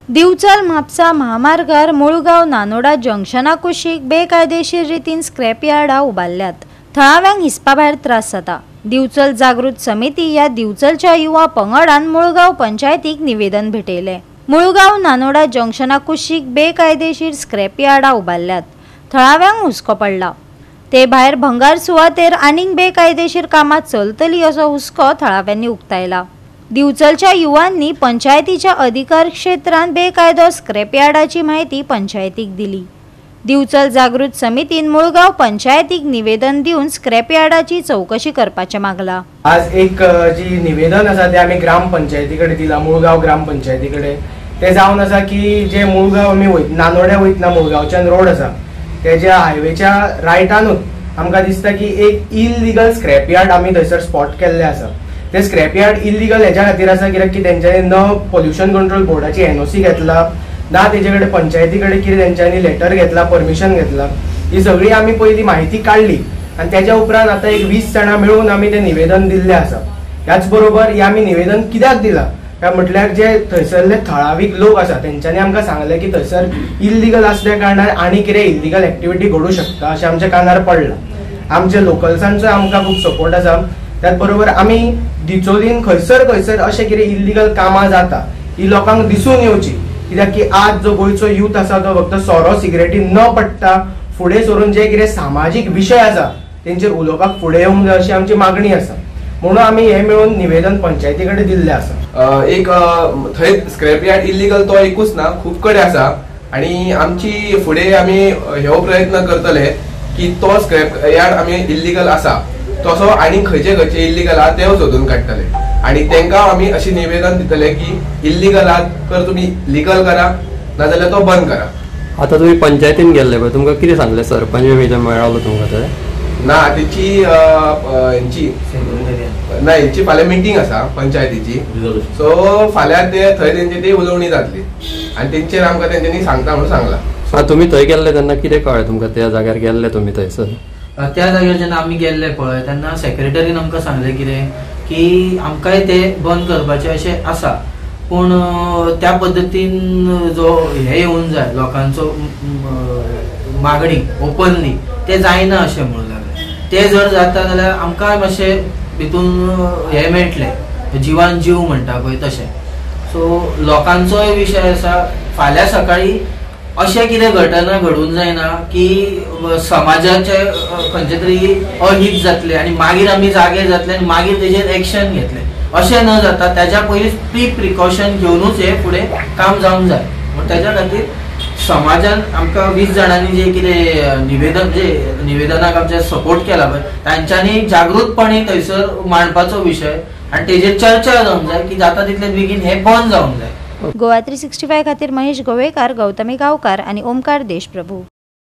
दिवचल म्हापसा महामार्गार मुळगाव नानोडा जंक्शना कुशीक बेकायदेशीर रितीन स्क्रॅप यार्डां उबारल्यात। थळाव्यांक हिसपा भायर त्रास जाता। दिवचल जागृत समिती या दिवचलच्या युवा पंगडान मुळगाव पंचायतीक निवेदन भेटयले। मुळगाव नानोडा जंक्शना कुशीक बेकायदेशीर स्क्रॅप यार्डां उबारल्यात। थळाव्यांक हुस्को पडला। ते भायर भंगार सुवातेर आनीक बेकायदेशीर कामां चलतली असो हुस्को थळाव्यांनी उक्तायला। दिवचलच्या युवांनी पंचायतीच्या अधिकार क्षेत्रांत बेकायदो स्क्रॅप यार्डाची माहिती पंचायतीक दिली। दिवचल जागृत समितीन मुळगाव पंचायतीक निवेदन दिवन स्क्रॅप यार्डाची चौकशी करपाचे मागला। आज एक जी निवेदन आसा ते आमी ग्राम पंचायतीकडे दिला, मुळगाव ग्राम पंचायतीकडे। ते जावन आसा की जे मुळगाव आमी नानोड्या वयतना मुळगावच्यान रोड आसा तेज्या हायवेच्या रायटानूच आमकां दिसता की एक इल्लीगल स्क्रॅप यार्ड आमी थंयसर स्पॉट केल्ले आसा। ते स्क्रॅप यार्ड इल्लीगल हेच्या खातीर आसा कित्याक की तेंच्यांनी न पोल्युशन कंट्रोल बोर्डाची एनओसी घेतला, ना तेजे कडेन पंचायती कडेन कितें तेंच्यांनी लेटर घेतला, परमिशन घेतला। ही सगळी आमी पयली म्हायती काडली आनी तेज्या उपरांत आतां एक 20 जाणां मेळून आमी तें निवेदन दिल्लें आसा। ह्याच बरोबर हे आमी निवेदन कित्याक दिलां काय म्हटल्यार जे थंयसरले थळावीक लोक आसा तेंच्यांनी आमकां सांगलें की थंयसर इल्लीगल आसल्या कारणान आनी कितें इल्लीगल एक्टिविटी घडूं शकता अशें आमच्या कानार पडलां। आमच्या लोकल्सांचो आमकां खूब सपोर्ट आसा। त्याच बरोबर आमी दिचोलीन खंयसर अशें कितें इल्लीगल कामां जाता ही लोकांक दिसून येवची, कित्याक की आज जो गोंयचो यूथ आसा तो फक्त सोरो सिगरेटी न पडटा फुडें सरून जे कितें सामाजीक विशय आसा तेंचेर उलोवपाक फुडें येवंक जाय अशी आमची मागणी आसा। म्हणून आमी हे मेळून निवेदन पंचायती कडेन दिल्लें आसा। एक थंय स्क्रॅप यार्ड इल्लीगल तो एकूच ना, खूब कडेन आसा आनी आमची फुडें आमी हो प्रयत्न करतले की तो स्क्रॅप यार्ड आमी इल्लीगल आसा तसो आनी खंयचे इल्लीगल आहा ते सोदून काडटले आनी तांकां आमी अशी निवेदन दितले की इल्लीगल आहा तर तुमी लीगल करा नाजाल्यार तो बंद करा। आता तुम्ही पंचायतीन गेल्ले पळय, तुमकां कितें सांगलें सरपंच बीन मेळ्ळो तुमकां थंय? ना तेची हेंची फाल्यां मिटींग आसा पंचायतीची, सो फाल्यां ते थंय तेंची ती उलोवणी जातली आनी तेंचेर आमकां तेंच्यांनी सांगता म्हणून सांगलां। तुमी थंय गेल्ले तेन्ना कितें कळ्ळें तुमकां? त्या जाग्यार गेल्ले तुमी थंयसर? त्या जाग्यार जेन्ना आमी गेल्ले पळय तेन्ना सेक्रेटरीन आमकां सांगलें कितें की आमकांय ते बंद करपाचें अशें आसा, पूण त्या पद्दतीन जो हे येवूंक जाय लोकांचो मागणी ओपनली ते जायना अशें म्हणून लागलें। ते जर जाता जाल्यार आमकांय मातशें भितून हे मेळटलें, जिवान जीव म्हणटा पळय तशें। सो लोकांचोय विशय आसा। फाल्यां सकाळी अशें कितें घटना घडूंक जायना की समाजाचे खंयचे तरी अहित जातले आनी मागीर आमी जागे जातले आनी मागीर तेजेर एक्शन घेतले अशें न जाता। तेज्या पयलींच प्रिकॉशन घेवनूच हे फुडें काम जावंक जाय। पूण तेज्या खातीर समाजान आमकां 20 जाणांनी जे कितें निवेदनाक आमचे सपोर्ट केला पळय तांच्यांनी जागृतपणे थंयसर मांडपाचो विशय आनी तेजेर चर्चा जावंक जाय की जाता तितले बेगीन हे बंद जावंक जाय। गोवा 365 खातीर महेश गोवेकार, गौतमी गांवकार आनी ओमकार देशप्रभू।